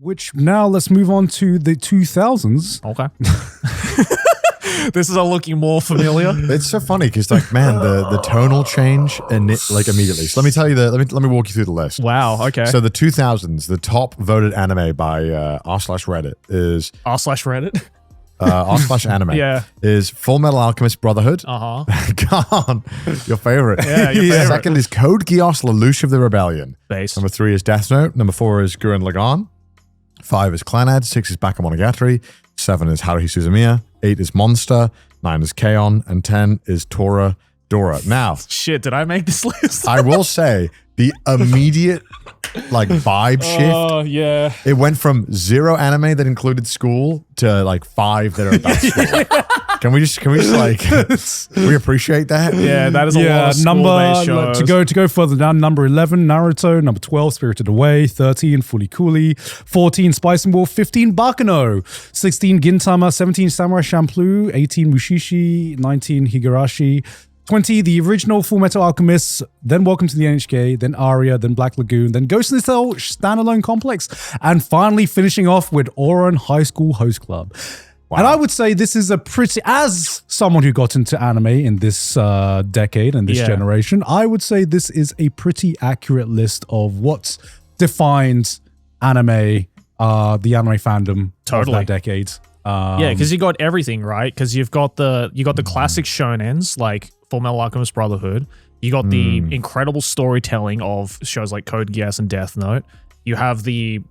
Which now let's move on to the 2000s. Okay. This is all looking more familiar. It's so funny because, like, man, the tonal change and like immediately. So let me tell you let me walk you through the list. Wow. Okay. So the 2000s, the top voted anime by r/Reddit is r/Reddit. r/anime. Yeah. Is Fullmetal Alchemist Brotherhood. God, your favorite. Yeah, your favorite. Second is Code Geass: Lelouch of the Rebellion. Base. Number 3 is Death Note. Number 4 is Gurren Lagann. 5 is Clannad. 6 is Bakemonogatari. 7 is Haruhi Suzumiya. 8 is Monster. 9 is K-On! And 10 is Tora Dora. Now, shit, did I make this list? I will say the immediate like vibe shift. Oh, yeah. It went from 0 anime that included school to like 5 that are about school. Can we just like we appreciate that? Yeah, that is a lot of school-based shows. To go further down, number 11, Naruto. Number 12, Spirited Away. 13, Fully Cooley. 14, Spice and Wolf. 15, Baccano. 16, Gintama. 17, Samurai Champloo. 18, Mushishi. 19, Higurashi. 20, the original Fullmetal Alchemist, then Welcome to the NHK, then Aria, then Black Lagoon, then Ghost in the Shell standalone complex, and finally finishing off with Ouran High School Host Club. Wow. And I would say this is a pretty, as someone who got into anime in this decade and this generation, I would say this is a pretty accurate list of what defined anime, the anime fandom of that decade. Yeah, because you got everything, right? Because you got the classic shonens like Fullmetal Alchemist Brotherhood. You got the incredible storytelling of shows like Code Geass and Death Note. You have the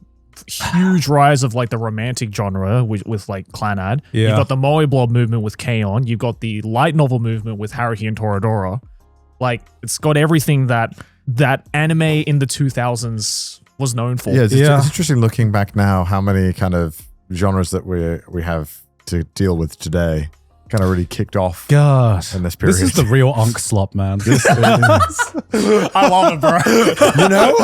huge rise of like the romantic genre with like Clannad. Yeah. You got the Moe Blob movement with K-On! You've got the light novel movement with Haruhi and Toradora. Like, it's got everything that anime in the 2000s was known for. Yeah, it's interesting looking back now how many kind of genres that we have to deal with today kind of really kicked off. God, in this period. This is the real Unk Slop, man. This is, I love it, bro. You know,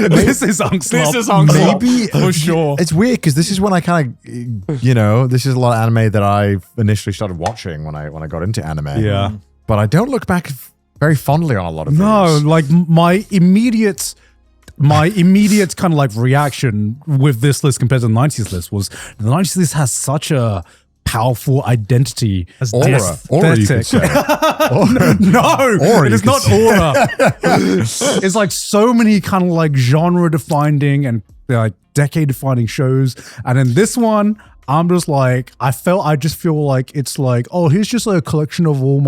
this is Unk Slop. This is Unk Slop, maybe for sure. It's weird because this is when I kind of, this is a lot of anime that I initially started watching when I got into anime. Yeah, but I don't look back very fondly on a lot of these. No, like my immediate kind of like reaction with this list compared to the 90s list was the 90s list has such a powerful identity. Aura, you could say. No, it is not aura. It's like so many kind of like genre defining and like decade defining shows. And in this one, I'm just like, I just feel like it's like, oh, here's just like a collection of all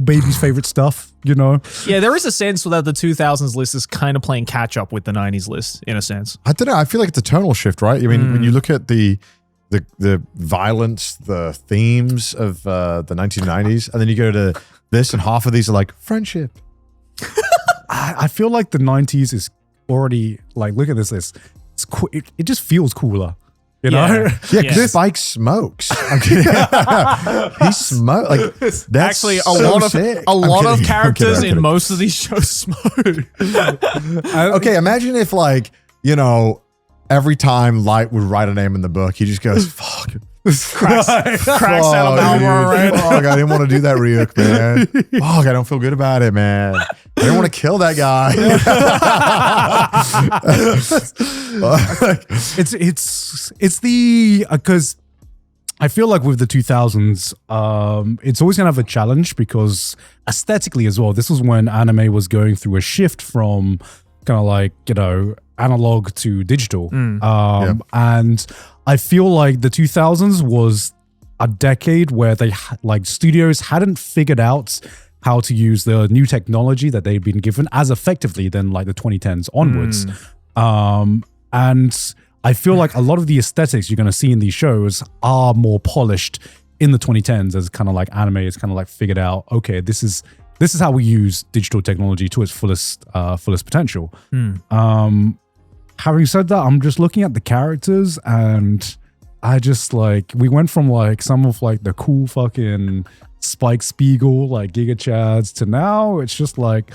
baby's favorite stuff, you know? Yeah, there is a sense that the 2000s list is kind of playing catch up with the 90s list in a sense. I don't know. I feel like it's a tonal shift, right? I mean, when you look at the violence, the themes of the 1990s, and then you go to this, and half of these are like friendship. I feel like the 90s is already like, look at this list. It's it just feels cooler. You know? Yeah, because Spike smokes. I'm kidding. He smokes. Like, that's actually a so lot of characters in most of these shows smoke. Okay, imagine if every time Light would write a name in the book, he just goes, fuck. Cracks out a Marlboro, right? Fuck, I didn't want to do that, Ryuk, man. Fuck, I don't feel good about it, man. I didn't want to kill that guy. It's the, because I feel like with the 2000s, it's always going to have a challenge because aesthetically as well, this was when anime was going through a shift from kind of like, analog to digital. And I feel like the 2000s was a decade where studios hadn't figured out how to use the new technology that they'd been given as effectively than like the 2010s onwards. And I feel like a lot of the aesthetics you're going to see in these shows are more polished in the 2010s as kind of like anime is kind of like figured out, okay, this is how we use digital technology to its fullest potential. Having said that, I'm just looking at the characters and I just like, we went from like some of like the cool fucking Spike Spiegel, like Giga Chads to now it's just like,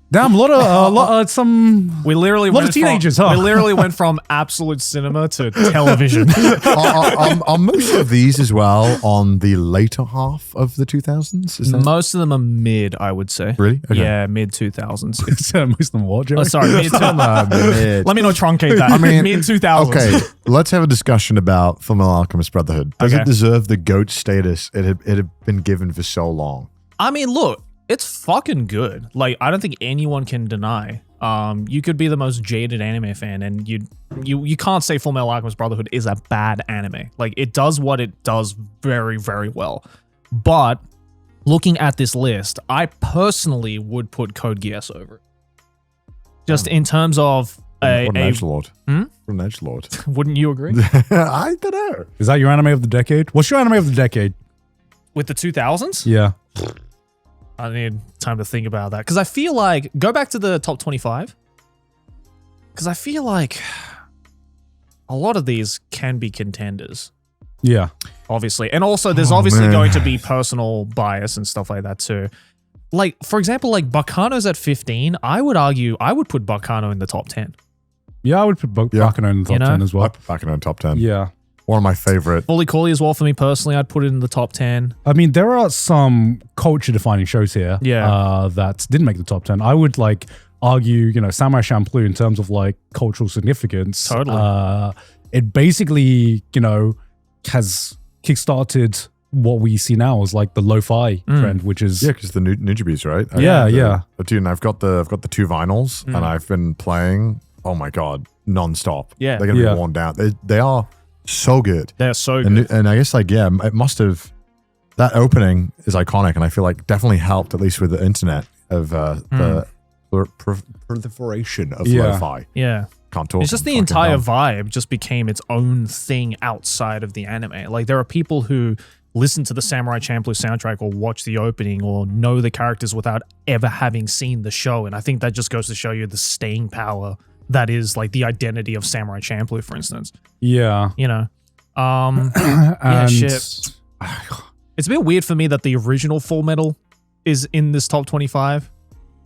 Damn, some. We literally lot of went teenagers, from, huh? We literally went from absolute cinema to television. Are most of these as well on the later half of the 2000s? Is that Most of them are mid, I would say. really? Okay. Yeah, mid 2000s. Most of them what, Joey? Oh, sorry, mid 2000s. Mid. Let me not truncate that. I mean, mid 2000s. Okay, let's have a discussion about Fullmetal Alchemist Brotherhood. Does Okay. it deserve the GOAT status it had been given for so long? I mean, look, it's fucking good. Like, I don't think anyone can deny. You could be the most jaded anime fan, and you can't say Fullmetal Alchemist Brotherhood is a bad anime. Like, it does what it does very, very well. But looking at this list, I personally would put Code Geass over it. Just in terms of What an edgelord. What an edgelord. wouldn't you agree? I don't know. Is that your anime of the decade? What's your anime of the decade? With the 2000s? Yeah. I need time to think about that. Because I feel like, go back to the top 25. Because I feel like a lot of these can be contenders, Yeah. obviously. And also, there's obviously going to be personal bias and stuff like that too. Like, for example, like Bacano's at 15. I would argue, I would put Bacano in the top 10. Yeah, I would put Bakuno in the top You know? 10 as well. Back in the top 10. Yeah. One of my favorite. Fully Cooley as well for me personally. I'd put it in the top 10. I mean, there are some culture-defining shows here that didn't make the top 10. I would, like, argue, Samurai Champloo in terms of, like, cultural significance. Totally. It basically, has kickstarted what we see now as, like, the lo-fi trend, which is... Yeah, because the Nujibes, right? Yeah. Dude, and I've got the 2 vinyls, and I've been playing, oh my god, non-stop. Yeah. They're going to be worn down. They are so good. They're so good. And I guess, like, yeah, it must have... That opening is iconic, and I feel like definitely helped, at least with the internet, of the proliferation of lo-fi. Yeah. Can't talk. It's just I'm the fucking entire dumb. vibe just became its own thing outside of the anime. Like, there are people who listen to the Samurai Champloo soundtrack or watch the opening or know the characters without ever having seen the show. And I think that just goes to show you the staying power that is, like, the identity of Samurai Champloo, for instance. Yeah. Yeah, shit. It's a bit weird for me that the original Full Metal is in this top 25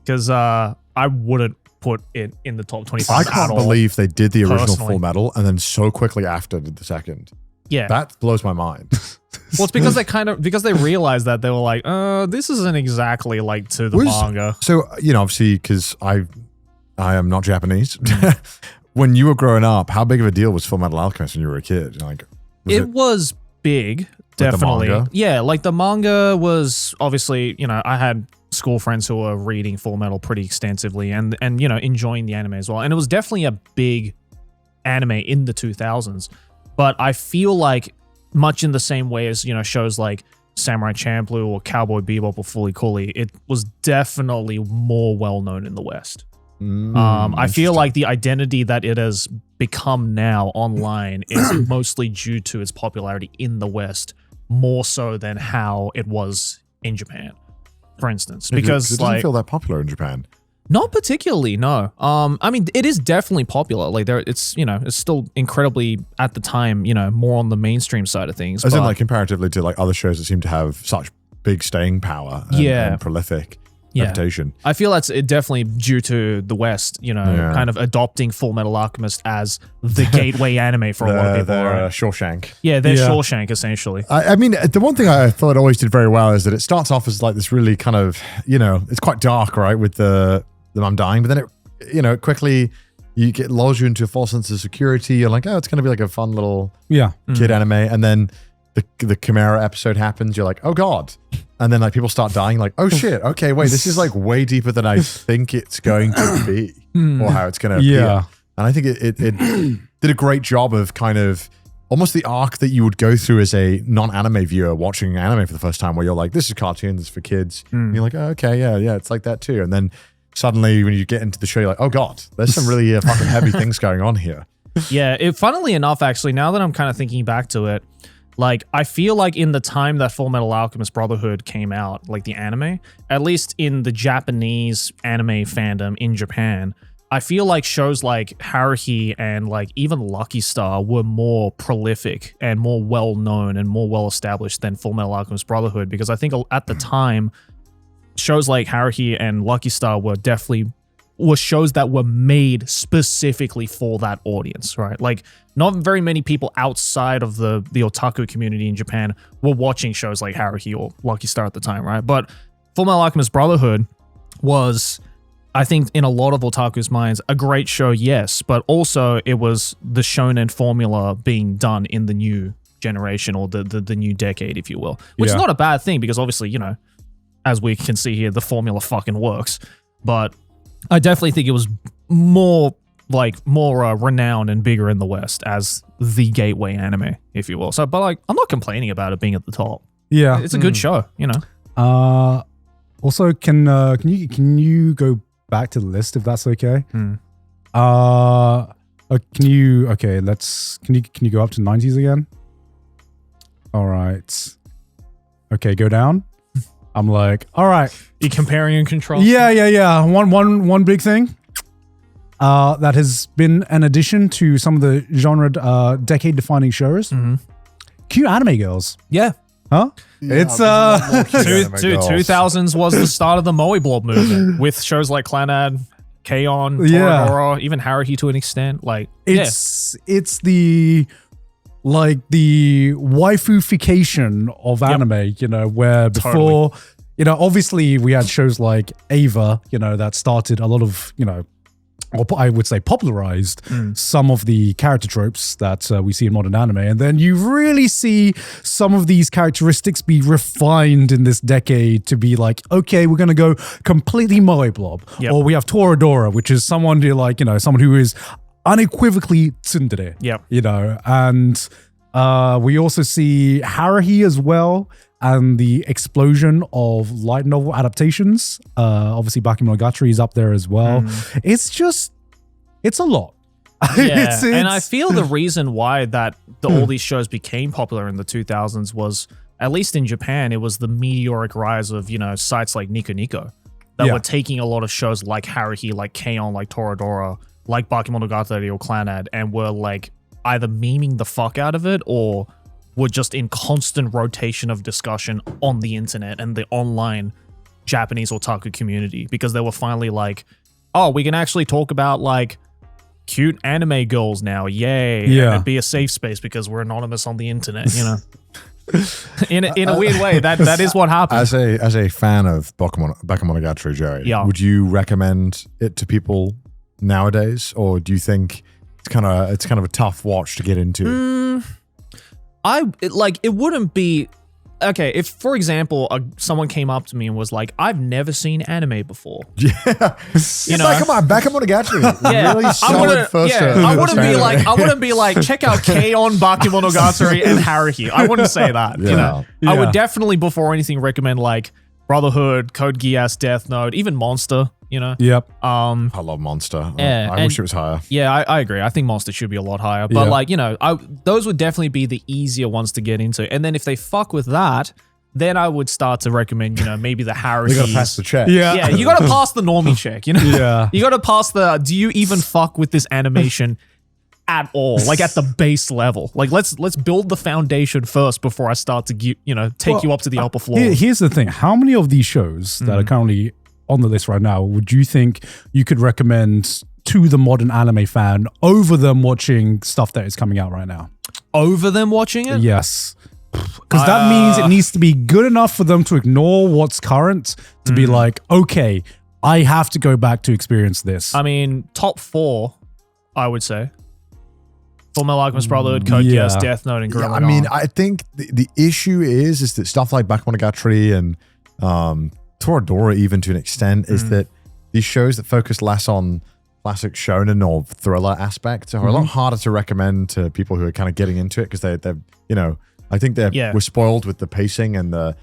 because I wouldn't put it in the top 25 I at can't all. believe they did the original personally. Full Metal and then so quickly after did the second. Yeah. That blows my mind. Well, it's because they realized that they were like, this isn't exactly like to the manga. So, obviously, because I am not Japanese. When you were growing up, how big of a deal was Fullmetal Alchemist when you were a kid? Like, It was big, definitely. manga? Yeah, like the manga was obviously, I had school friends who were reading Full Metal pretty extensively and enjoying the anime as well. And it was definitely a big anime in the 2000s. But I feel like much in the same way as, shows like Samurai Champloo or Cowboy Bebop or Fully Cooley, it was definitely more well-known in the West. I feel like the identity that it has become now online is mostly due to its popularity in the West, more so than how it was in Japan, for instance. Because it doesn't feel that popular in Japan. Not particularly, no. I mean, it is definitely popular. Like it's still incredibly at the time, more on the mainstream side of things. As in, like, comparatively to like other shows that seem to have such big staying power and prolific reputation. I feel that's definitely due to the West, kind of adopting Full Metal Alchemist as the gateway anime for a lot of people. They're Right? Shawshank. Yeah, they're Shawshank essentially. I mean, the one thing I thought it always did very well is that it starts off as like this really kind of, it's quite dark, right? With the I'm dying, but then it quickly lulls you into a false sense of security. You're like, oh, it's going to be like a fun little kid anime, and then the Chimera episode happens. You're like, oh god, and then like people start dying. Like, oh shit, okay, wait, this is like way deeper than I think it's going to be, or how it's going to appear. And I think it did a great job of kind of almost the arc that you would go through as a non-anime viewer watching anime for the first time, where you're like, this is cartoon, this is for kids. And you're like, oh, okay, yeah, it's like that too. And then suddenly when you get into the show, you're like, oh god, there's some really fucking heavy things going on here. Yeah, funnily enough, actually, now that I'm kind of thinking back to it, like, I feel like in the time that Full Metal Alchemist Brotherhood came out, like the anime, at least in the Japanese anime fandom in Japan, I feel like shows like Haruhi and like even Lucky Star were more prolific and more well-known and more well-established than Full Metal Alchemist Brotherhood, because I think at the time, shows like Haruhi and Lucky Star were definitely were shows that were made specifically for that audience, right? Like, not very many people outside of the otaku community in Japan were watching shows like Haruhi or Lucky Star at the time, right? But Fullmetal Alchemist Brotherhood was, I think, in a lot of otaku's minds, a great show, yes, but also it was the shonen formula being done in the new generation or the new decade, if you will, which is not a bad thing because obviously, you know, as we can see here, the formula fucking works. But I definitely think it was more renowned and bigger in the West as the gateway anime, if you will. So, but like, I'm not complaining about it being at the top. Yeah, it's a good show, you know. Also, can you go back to the list if that's okay? Can you go up to 90s again? All right. Okay, go down. I'm like, all right. You comparing and contrasting? Yeah. One big thing that has been an addition to some of the genre decade-defining shows. Cute anime girls. Yeah. Huh? Yeah, It's 2000s was the start of the Moe Blob movement with shows like Clannad, K-On, Toradora, even Haruhi to an extent. Like, it's the waifufication of anime, you know, where before, you know, obviously we had shows like Ava, you know, that started a lot of, you know, or I would say popularized some of the character tropes that we see in modern anime. And then you really see some of these characteristics be refined in this decade to be like, okay, we're going to go completely Moe Blob. Or we have Toradora, which is someone who someone who is unequivocally tsundere. You know, and we also see Haruhi as well, and the explosion of light novel adaptations. Obviously, Bakemonogatari is up there as well. It's a lot. Yeah, and I feel the reason why all these shows became popular in the 2000s was, at least in Japan, it was the meteoric rise of, you know, sites like Nico Nico that were taking a lot of shows like Haruhi, like K-On, like Toradora, like Bakemonogatari or Clannad, and were like either memeing the fuck out of it or were just in constant rotation of discussion on the internet and the online Japanese otaku community, because they were finally like, oh, we can actually talk about like cute anime girls now, yay. And it'd be a safe space because we're anonymous on the internet, you know. in a weird way, that is what happened. As a fan of Bakemonogatari, Jerry, would you recommend it to people nowadays, or do you think it's kind of a tough watch to get into? It wouldn't be okay if, for example, someone came up to me and was like, "I've never seen anime before." Yeah, you know, come on, Bakemonogatari. Yeah, really solid first. I wouldn't be like, check out K-On, Bakemonogatari, and Haruhi. I wouldn't say that. You know, I would definitely, before anything, recommend like Brotherhood, Code Geass, Death Note, even Monster. You know. I love Monster. I wish it was higher. Yeah, I agree. I think Monster should be a lot higher. But like, you know, those would definitely be the easier ones to get into. And then if they fuck with that, then I would start to recommend, you know, maybe the Haruhi. You gotta pass the check. Yeah, you gotta pass the normie check, you know? You gotta pass do you even fuck with this animation at all? Like at the base level. Like let's build the foundation first before I start to take you up to the upper floor. Here's the thing. How many of these shows that are currently on the list right now would you think you could recommend to the modern anime fan over them watching stuff that is coming out right now? Over them watching it? Yes. Because that means it needs to be good enough for them to ignore what's current to be like, okay, I have to go back to experience this. I mean, top 4, I would say. Fullmetal Alchemist Brotherhood, Code Geass, Death Note, and Gurren Lagann. I mean, I think the issue is that stuff like Bakemonogatari and Toradora, even to an extent, is that these shows that focus less on classic shonen or thriller aspects are a lot harder to recommend to people who are kind of getting into it, because they're you know, I think we're spoiled with the pacing and the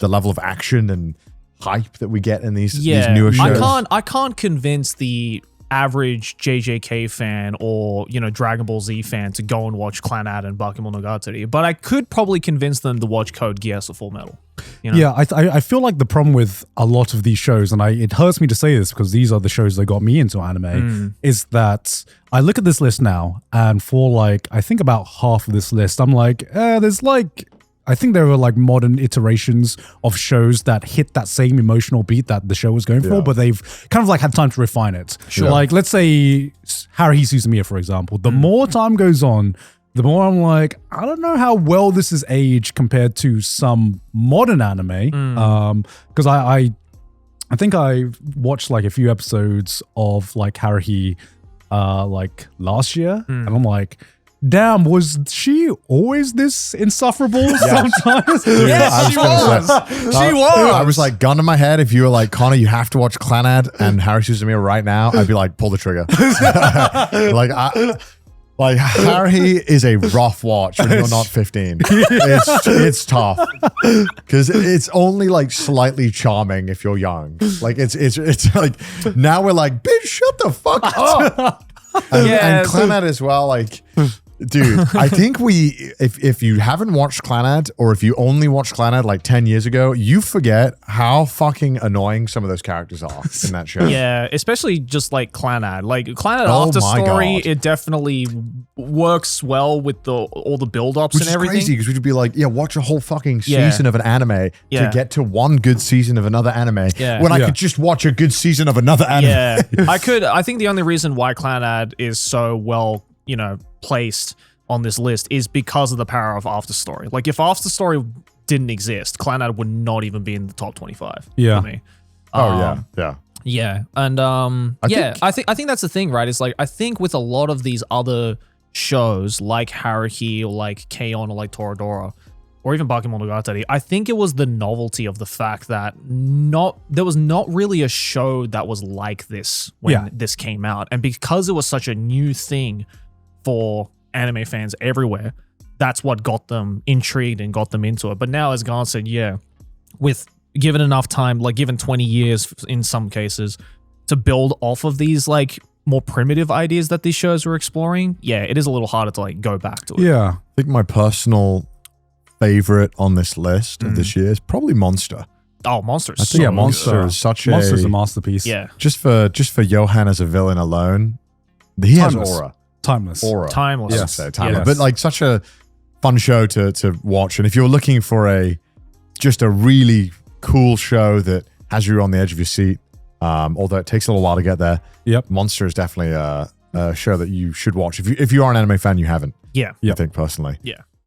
level of action and hype that we get in these newer shows. I can't convince the average JJK fan or, you know, Dragon Ball Z fan to go and watch Clannad and Bakemonogatari, but I could probably convince them to watch Code Geass or Full Metal. You know? Yeah, I feel like the problem with a lot of these shows, and it hurts me to say this because these are the shows that got me into anime, is that I look at this list now, and for like, I think about half of this list, I'm like, there's like I think there were like modern iterations of shows that hit that same emotional beat that the show was going for, but they've kind of like had time to refine it. Sure. Like, let's say Haruhi Suzumiya, for example. The more time goes on, the more I'm like, I don't know how well this is aged compared to some modern anime. Because I think I watched like a few episodes of like Haruhi like last year, and I'm like, damn, was she always this insufferable sometimes? Yes, she was. She was. I was like, gun to my head, if you were like, Connor, you have to watch Clanad and Haruhi Suzumiya right now, I'd be like, pull the trigger. Like Haruhi is a rough watch when you're not 15. It's tough because it's only like slightly charming if you're young. Like it's like now we're like, bitch, shut the fuck up. And Clanad as well, like. Dude, I think if you haven't watched Clanad, or if you only watched Clanad like 10 years ago, you forget how fucking annoying some of those characters are in that show. Yeah, especially just like Clanad. Like Clanad Oh After my Story, God. it definitely works well with all the build-ups Which and is everything. crazy because we could be like, yeah, watch a whole fucking Yeah. season of an anime Yeah. to get to one good season of another anime Yeah. when I Yeah. could just watch a good season of another anime. Yeah, I think the only reason why Clanad is so well, placed on this list is because of the power of After Story. Like if After Story didn't exist, Clanad would not even be in the top 25 Yeah. for me. Yeah. Yeah, and I think that's the thing, right? It's like I think with a lot of these other shows like Haruhi or like K-On! Or like Toradora or even Bakemonogatari, I think it was the novelty of the fact that there was not really a show that was like this when this came out, and because it was such a new thing for anime fans everywhere, that's what got them intrigued and got them into it. But now, as Garn said, with given enough time, like given 20 years in some cases, to build off of these like more primitive ideas that these shows were exploring, it is a little harder to like go back to it. Yeah. I think my personal favorite on this list of this year is probably Monster. Oh, Monster is I think so Monster good. is such Monster's a a masterpiece. Yeah. just for Johan as a villain alone. He has Timeless. aura. Timeless. Timeless. I would Yes. say timeless. Yes. But like such a fun show to watch. And if you're looking for just a really cool show that has you on the edge of your seat, although it takes a little while to get there, Yep. Monster is definitely a show that you should watch. If you are an anime fan, you haven't. Yeah. I think personally. Yeah.